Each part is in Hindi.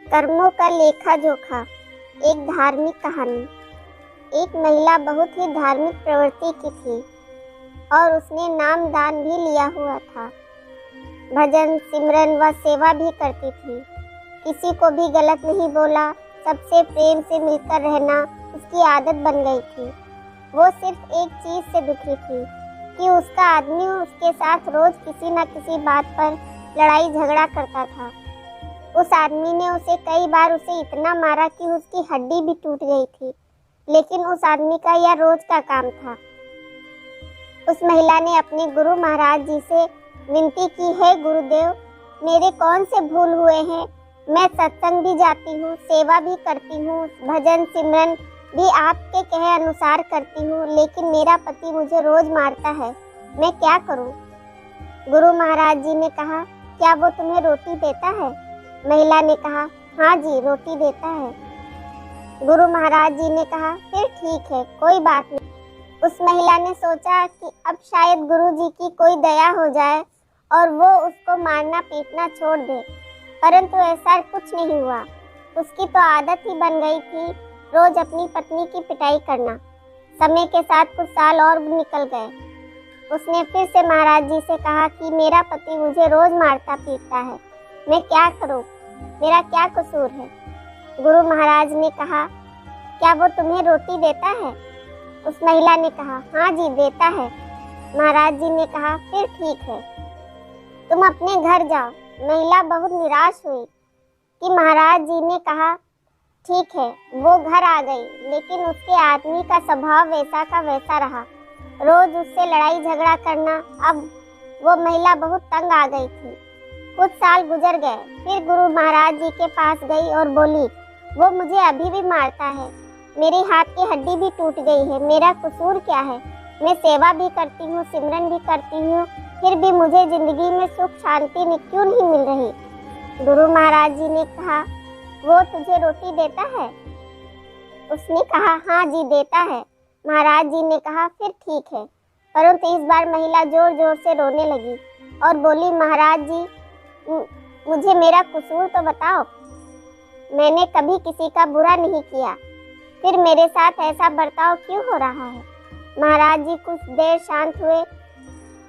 कर्मों का लेखा जोखा। एक धार्मिक कहानी। एक महिला बहुत ही धार्मिक प्रवृत्ति की थी और उसने नाम दान भी लिया हुआ था। भजन सिमरन व सेवा भी करती थी। किसी को भी गलत नहीं बोला, सबसे प्रेम से मिलकर रहना उसकी आदत बन गई थी। वो सिर्फ एक चीज से दुखी थी कि उसका आदमी उसके साथ रोज किसी न किसी बात पर लड़ाई झगड़ा करता था। उस आदमी ने उसे कई बार इतना मारा कि उसकी हड्डी भी टूट गई थी, लेकिन उस आदमी का यह रोज का काम था। उस महिला ने अपने गुरु महाराज जी से विनती की, है गुरुदेव, मेरे कौन से भूल हुए हैं? मैं सत्संग भी जाती हूँ, सेवा भी करती हूँ, भजन सिमरन भी आपके कहे अनुसार करती हूँ, लेकिन मेरा पति मुझे रोज मारता है, मैं क्या करूँ? गुरु महाराज जी ने कहा, क्या वो तुम्हें रोटी देता है? महिला ने कहा, हाँ जी, रोटी देता है। गुरु महाराज जी ने कहा, फिर ठीक है, कोई बात नहीं। उस महिला ने सोचा कि अब शायद गुरु जी की कोई दया हो जाए और वो उसको मारना पीटना छोड़ दे, परंतु ऐसा कुछ नहीं हुआ। उसकी तो आदत ही बन गई थी रोज अपनी पत्नी की पिटाई करना। समय के साथ कुछ साल और निकल गए। उसने फिर से महाराज जी से कहा कि मेरा पति मुझे रोज मारता पीटता है, मैं क्या करूं? मेरा क्या कसूर है? गुरु महाराज ने कहा, क्या वो तुम्हें रोटी देता है? उस महिला ने कहा, हाँ जी, देता है। महाराज जी ने कहा, फिर ठीक है, तुम अपने घर जाओ। महिला बहुत निराश हुई कि महाराज जी ने कहा ठीक है। वो घर आ गई, लेकिन उसके आदमी का स्वभाव वैसा का वैसा रहा, रोज उससे लड़ाई झगड़ा करना। अब वो महिला बहुत तंग आ गई थी। कुछ साल गुजर गए, फिर गुरु महाराज जी के पास गई और बोली, वो मुझे अभी भी मारता है, मेरी हाथ की हड्डी भी टूट गई है, मेरा कसूर क्या है? मैं सेवा भी करती हूँ, सिमरन भी करती हूँ, फिर भी मुझे जिंदगी में सुख शांति क्यों नहीं मिल रही? गुरु महाराज जी ने कहा, वो तुझे रोटी देता है? उसने कहा, हाँ जी, देता है। महाराज जी ने कहा, फिर ठीक है। परंतु इस बार महिला जोर जोर से रोने लगी और बोली, महाराज जी, मुझे मेरा कसूर तो बताओ, मैंने कभी किसी का बुरा नहीं किया, फिर मेरे साथ ऐसा बर्ताव क्यों हो रहा है? महाराज जी कुछ देर शांत हुए,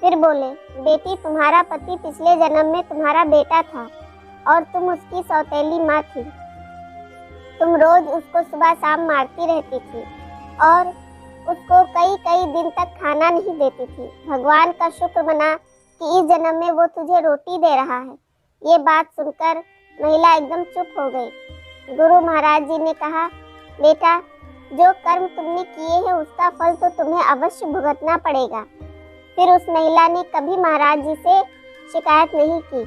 फिर बोले, बेटी, तुम्हारा पति पिछले जन्म में तुम्हारा बेटा था और तुम उसकी सौतेली माँ थी। तुम रोज उसको सुबह शाम मारती रहती थी और उसको कई कई दिन तक खाना नहीं देती थी। भगवान का शुक्र मना कि इस जन्म में वो तुझे रोटी दे रहा है। ये बात सुनकर महिला एकदम चुप हो गई। गुरु महाराज जी ने कहा, बेटा, जो कर्म तुमने किए हैं उसका फल तो तुम्हें अवश्य भुगतना पड़ेगा। फिर उस महिला ने कभी महाराज जी से शिकायत नहीं की,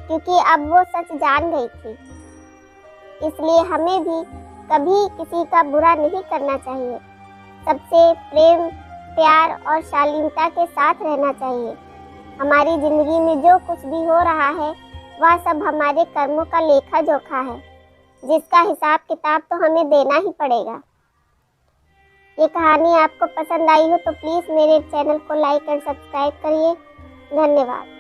क्योंकि अब वो सच जान गई थी। इसलिए हमें भी कभी किसी का बुरा नहीं करना चाहिए। सबसे प्रेम, प्यार और शालीनता के साथ रहना चाहिए। हमारी जिंदगी में जो कुछ भी हो रहा है वह सब हमारे कर्मों का लेखा जोखा है, जिसका हिसाब किताब तो हमें देना ही पड़ेगा। ये कहानी आपको पसंद आई हो तो प्लीज़ मेरे चैनल को लाइक एंड सब्सक्राइब करिए। धन्यवाद।